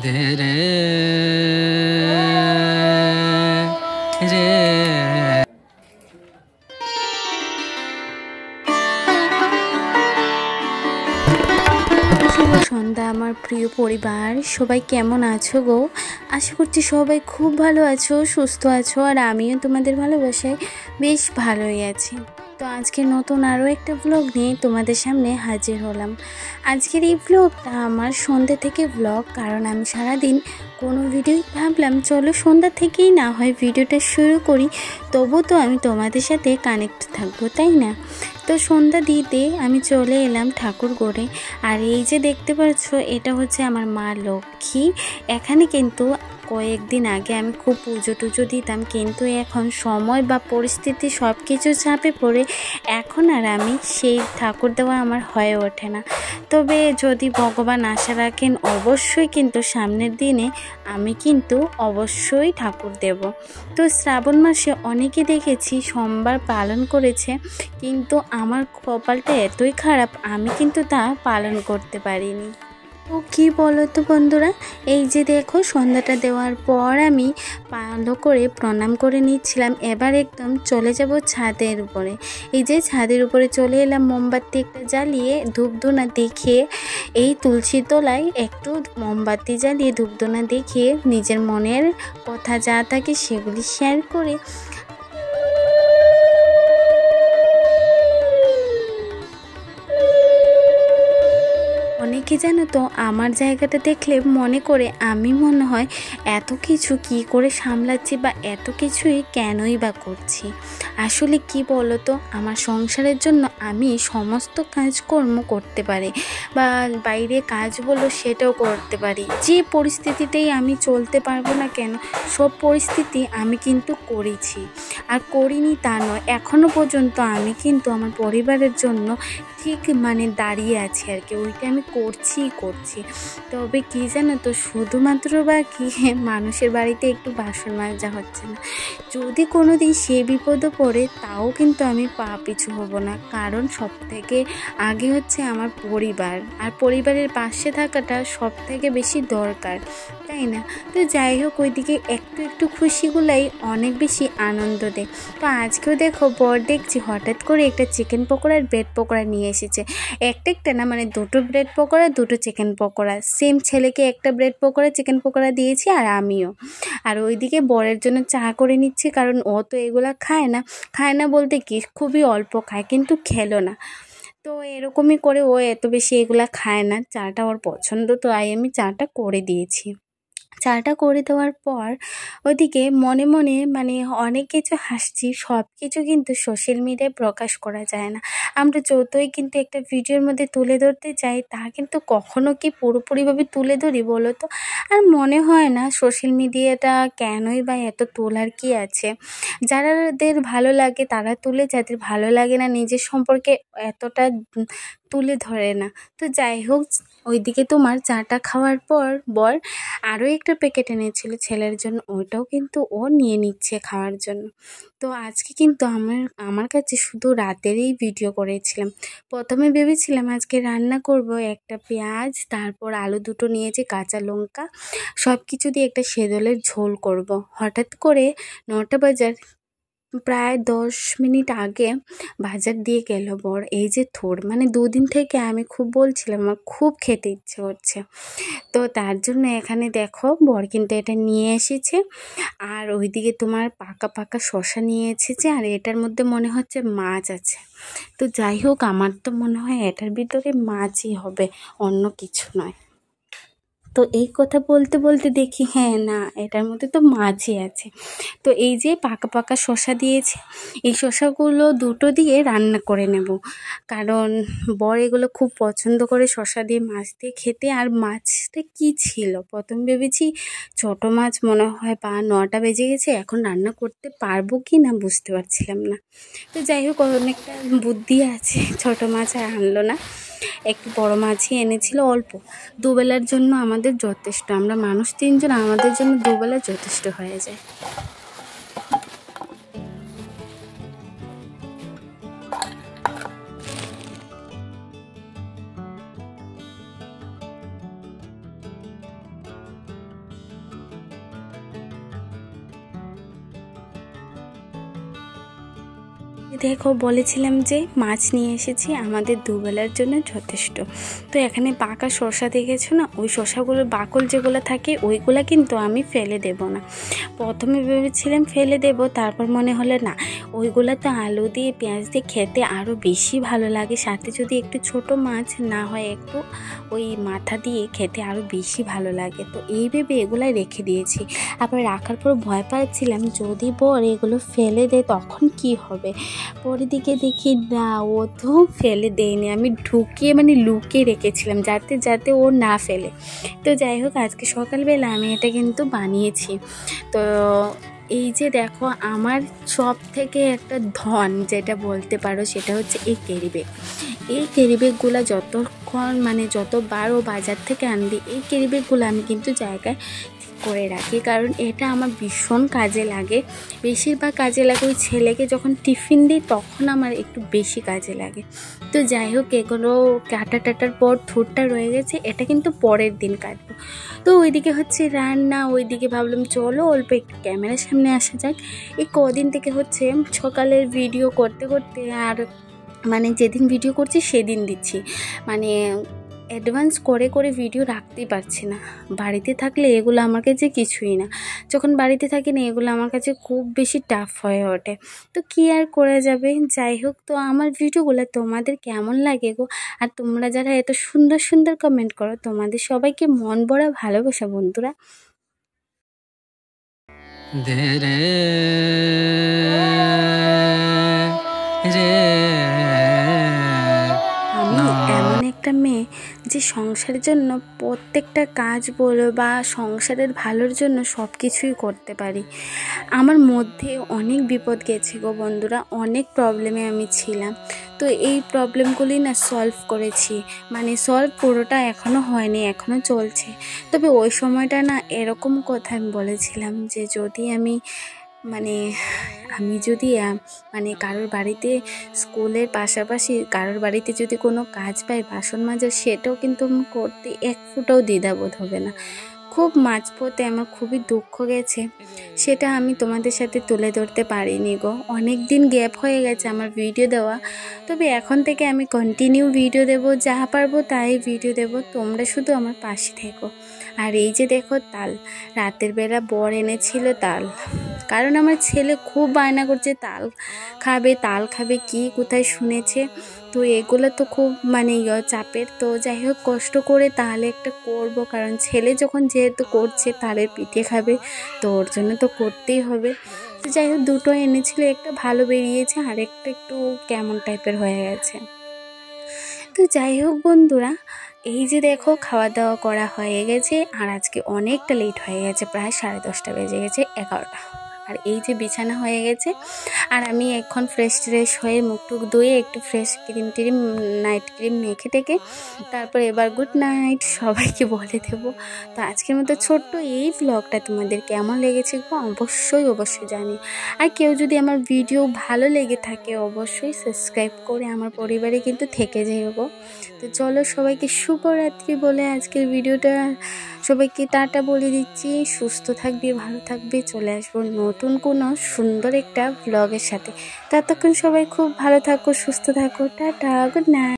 ধীরে রে। শুভ সন্ধ্যা আমার প্রিয় পরিবার, সবাই কেমন আছো গো? আশা করছি সবাই খুব ভালো আছো, সুস্থ আছো, আর আমিও তোমাদের ভালোবাসায় বেশ ভালোই আছি। তো আজকে নতুন আরও একটা ব্লগ নিয়ে তোমাদের সামনে হাজির হলাম। আজকের এই ব্লগটা আমার সন্ধ্যা থেকে ব্লগ, কারণ আমি সারাদিন কোনো ভিডিও ভাবলাম চলো সন্ধ্যা থেকেই না হয় ভিডিওটা শুরু করি, তবু তো আমি তোমাদের সাথে কানেক্ট থাকবো, তাই না? তো সন্ধ্যা দিতে আমি চলে এলাম ঠাকুর গড়ে। আর এই যে দেখতে পাচ্ছ, এটা হচ্ছে আমার মা লক্ষ্মী। এখানে কিন্তু কয়েকদিন আগে আমি খুব পুজো টুজো দিতাম, কিন্তু এখন সময় বা পরিস্থিতি সব কিছু চাপে পড়ে এখন আর আমি সেই ঠাকুর দেওয়া আমার হয়ে ওঠে না। তবে যদি ভগবান আশা রাখেন, অবশ্যই কিন্তু সামনের দিনে আমি কিন্তু অবশ্যই ঠাকুর দেব। তো শ্রাবণ মাসে অনেকে দেখেছি সোমবার পালন করেছে, কিন্তু আমার কপালটা এতই খারাপ, আমি কিন্তু তা পালন করতে পারিনি। তো কী বলো তো বন্ধুরা, এই যে দেখো সন্ধ্যাটা দেওয়ার পর আমি ভালো করে প্রণাম করে নিচ্ছিলাম। এবার একদম চলে যাব ছাদের উপরে। এই যে ছাদের উপরে চলে এলাম, মোমবাতি একটা জ্বালিয়ে ধূপধুনা দেখিয়ে, এই তুলসী তলায় একটু মোমবাতি জ্বালিয়ে ধূপধুনা দেখিয়ে নিজের মনের কথা যা থাকে সেগুলি শেয়ার করে অনেকে জানো তো আমার জায়গাটা দেখলে মনে করে আমি মনে হয় এত কিছু কি করে সামলাচ্ছি, বা এত কিছুই কেনই বা করছি। আসলে কি বলো তো, আমার সংসারের জন্য আমি সমস্ত কাজকর্ম করতে পারি, বা বাইরে কাজ বলো সেটাও করতে পারি। যে পরিস্থিতিতেই আমি চলতে পারবো না কেন, সব পরিস্থিতি আমি কিন্তু করেছি। আর করিনি তা নয়, এখনও পর্যন্ত আমি কিন্তু আমার পরিবারের জন্য ঠিক দাঁড়িয়ে আছি আর কি, ওইটা আমি করছি। তবে কি জানো তো, শুধুমাত্র বা কি মানুষের বাড়িতে একটু বাসন মাজা হচ্ছে না, যদি কোনো দিন সে বিপদও পড়ে তাও কিন্তু আমি পা পিছু হব না, কারণ সব থেকে আগে হচ্ছে আমার পরিবার, আর পরিবারের পাশে থাকাটা সব থেকে বেশি দরকার, তাই না? তো যাই হোক, ওইদিকে একটু খুশিগুলাই অনেক বেশি আনন্দ দেয়। তো আজকেও দেখো বর দেখছি হঠাৎ করে একটা চিকেন পকোড়া আর ব্রেড পকোড়া নিয়ে এসেছে। একটা না, দুটো ব্রেড পকোড়া, দুটো চিকেন পকোড়া। সেম ছেলেকে একটা ব্রেড পকোড়া চিকেন পকোড়া দিয়েছি, আর আমিও। আর ওইদিকে বরের জন্য চা করে নিচ্ছি, কারণ ও তো এগুলা খায় না বলতে কি, খুবই অল্প খায়, কিন্তু খেলো না। তো এরকমই করে, ও এত বেশি এগুলা খায় না, চাটা ওর পছন্দ, তো আমি চাটা করে দিয়েছি। চাটা করে দেওয়ার পর ওদিকে মনে মনে অনেক কিছু হাসছি। সব কিছু কিন্তু সোশ্যাল মিডিয়ায় প্রকাশ করা যায় না। আমরা যতই কিন্তু একটা ভিডিওর মধ্যে তুলে ধরতে চাই, তা কিন্তু কখনো কি পুরোপুরিভাবে তুলে ধরি বলো তো? আর মনে হয় না সোশ্যাল মিডিয়াটা কেনই বা এত তোলার কি আছে। যাদের ভালো লাগে তারা তুলে, যাদের ভালো লাগে না নিজের সম্পর্কে এতটা তুলে ধরে না। তো যাই হোক, ওইদিকে তোমার চাটা খাওয়ার পর বর আরও একটা প্যাকেট এনেছিল ছেলের জন্য, ওইটাও কিন্তু ও নিয়ে নিচ্ছে খাওয়ার জন্য। তো আজকে কিন্তু আমার কাছে শুধু রাতেরই ভিডিও করেছিলাম। প্রথমে ভেবেছিলাম আজকে রান্না করব, একটা পেঁয়াজ, তারপর আলু দুটো নিয়েছি, কাঁচা লঙ্কা, সব কিছু দিয়ে একটা সেদলের ঝোল করব। হঠাৎ করে 9টা বাজার প্রায় 10 মিনিট আগে বাজার দিয়ে গেল বর। এই যে থোড়, 2 দিন থেকে আমি খুব বলছিলাম আমার খুব খেতে ইচ্ছে হচ্ছে, তো তার জন্য এখানে দেখো বর কিন্তু এটা নিয়ে এসেছে। আর ওইদিকে তোমার পাকা পাকা শসা নিয়ে এসেছে, আর এটার মধ্যে মনে হচ্ছে মাছ আছে। তো যাই হোক, আমার তো মনে হয় এটার ভিতরে মাছই হবে, অন্য কিছু নয়। তো এই কথা বলতে বলতে দেখি হ্যাঁ না, এটার মধ্যে তো মাছই আছে। তো এই যে পাকা পাকা শসা দিয়েছে, এই শসাগুলো দুটো দিয়ে রান্না করে নেব, কারণ বর এগুলো খুব পছন্দ করে শসা দিয়ে মাছ দিয়ে খেতে। আর মাছটা কি ছিল, প্রথম ভেবেছি ছোট মাছ মনে হয়, বা 9টা বেজে গেছে, এখন রান্না করতে পারবো কি না বুঝতে পারছিলাম না। তো যাই হোক, অনেকটা বুদ্ধি আছে, ছোট মাছ আর আনলো না, একটু বড় মাছই এনেছিল অল্প। দুবেলার জন্য আমাদের যথেষ্ট, আমরা মানুষ 3 জন, আমাদের জন্য দুবেলা যথেষ্ট হয়ে যায়। দেখো বলেছিলাম যে মাছ নিয়ে এসেছি, আমাদের দুবেলার জন্য যথেষ্ট। তো এখানে পাকা শসা দেখেছো না, ওই শসাগুলোর বাকল যেগুলো থাকে ওইগুলো কিন্তু আমি ফেলে দেব না। প্রথমে ভেবেছিলাম ফেলে দেব, তারপর মনে হলো না, ওইগুলো তো আলু দিয়ে পেঁয়াজ দিয়ে খেতে আরও বেশি ভালো লাগে, সাথে যদি একটু ছোট মাছ না হয় একটু ওই মাথা দিয়ে খেতে আরও বেশি ভালো লাগে। তো এই ভেবে এগুলো রেখে দিয়েছি। আবার রাখার পর ভয় পাচ্ছিলাম যদি বর এগুলো ফেলে দেয় তখন কি হবে। পরের দিকে দেখি না, ও তো ফেলে দেয়নি, আমি ঢুকিয়ে লুকিয়ে রেখেছিলাম যাতে ও না ফেলে। তো যাই হোক, আজকে সকালবেলা আমি এটা কিন্তু বানিয়েছি। তো এই যে দেখো, আমার সব থেকে একটা ধন যেটা বলতে পারো সেটা হচ্ছে এই ক্যারিব্যাগ। এই ক্যারিব্যাগগুলো যতক্ষণ যতবার ও বাজার থেকে আনবি, এই ক্যারিব্যাগগুলো আমি কিন্তু জায়গায় করে রাখি, কারণ এটা আমার ভীষণ কাজে লাগে। বেশিরভাগ কাজে লাগে ওই ছেলেকে যখন টিফিন দিই তখন আমার একটু বেশি কাজে লাগে। তো যাই হোক, এগুলো কাটার পর থুরটা রয়ে গেছে, এটা কিন্তু পরের দিন কাটবো। তো ওইদিকে হচ্ছে রান্না, ওইদিকে ভাবলাম চলো অল্প একটু ক্যামেরার সামনে আসা যাক। এই কদিন থেকে হচ্ছে সকালের ভিডিও করতে করতে আর যেদিন ভিডিও করছি সেদিন দিচ্ছি, অ্যাডভান্স করে ভিডিও রাখতেই পারছি না। বাড়িতে থাকলে এগুলো আমার কাছে কিছুই না, যখন বাড়িতে থাকি না এগুলো আমার কাছে খুব বেশি টাফ হয়ে ওঠে। তো কী আর করা যাবে, যাই হোক। তো আমার ভিডিওগুলো তোমাদের কেমন লাগে গো, আর তোমরা যারা এত সুন্দর সুন্দর কমেন্ট করো, তোমাদের সবাইকে মন ভরা ভালোবাসা বন্ধুরা। ধীরে রে আমি এমন একটা মেয়ে যে সংসারের জন্য প্রত্যেকটা কাজ বলো বা সংসারের ভালোর জন্য সব কিছুই করতে পারি। আমার মধ্যে অনেক বিপদ গেছে গো বন্ধুরা, অনেক প্রবলেমে আমি ছিলাম। তো এই প্রবলেমগুলি না সলভ করেছি, সলভ পুরোটা এখনও হয়নি, এখনও চলছে। তবে ওই সময়টা না এরকম কথা আমি বলেছিলাম যে যদি আমি যদি কারোর বাড়িতে স্কুলের পাশাপাশি কারোর বাড়িতে যদি কোনো কাজ পাই বাসন মাজার, সেটাও কিন্তু আমি করতে এক ফুটাও দ্বিধাবোধ হবে না। খুব মাঝপথে আমার খুবই দুঃখ গেছে, সেটা আমি তোমাদের সাথে তুলে ধরতে পারিনি গো। অনেক দিন গ্যাপ হয়ে গেছে আমার ভিডিও দেওয়া, তবে এখন থেকে আমি কন্টিনিউ ভিডিও দেব, যা পারবো তাই ভিডিও দেব, তোমরা শুধু আমার পাশে থেকো। আর এই যে দেখো তাল, রাতের বেলা বর এনেছিল তাল, কারণ আমার ছেলে খুব বায়না করছে তাল খাবে কি কোথায় শুনেছে। তো এগুলো তো খুব চাপের। তো যাই হোক, কষ্ট করে তাহলে একটা করব, কারণ ছেলে যখন যেহেতু করছে তালের পিঠে খাবে, তো ওর জন্য তো করতেই হবে। তো যাই হোক, দুটো এনেছিল, একটা ভালো বেরিয়েছে আর একটা একটু কেমন টাইপের হয়ে গেছে। তো যাই হোক বন্ধুরা, এই যে দেখো খাওয়া দাওয়া করা হয়ে গেছে, আর আজকে অনেকটা লেট হয়ে গেছে, প্রায় 10:30 বেজে গেছে, 11টা। আর এই যে বিছানা হয়ে গেছে, আর আমি এখন ফ্রেশ হয়ে মুখ টুক ধুয়ে একটু ফ্রেশ ক্রিম নাইট ক্রিম মেখে টেকে তারপর এবার গুড নাইট সবাইকে বলে দেবো। তো আজকের মতো ছোট্ট এই ভ্লগটা তোমাদের কেমন লেগেছে অবশ্যই জানি। আর কেউ যদি আমার ভিডিও ভালো লেগে থাকে অবশ্যই সাবস্ক্রাইব করে আমার পরিবারে কিন্তু থেকে যাইবো। তো চলো সবাইকে শুভরাত্রি বলে আজকের ভিডিওটা সবাইকে টাটা বলে দিচ্ছি। সুস্থ থাকবে, ভালো থাকবে, চলে আসবো নতুন কোনো সুন্দর একটা ভ্লগের সাথে। ততক্ষণ সবাই খুব ভালো থাকো, সুস্থ থাকো, টাটা, গুড নাইট।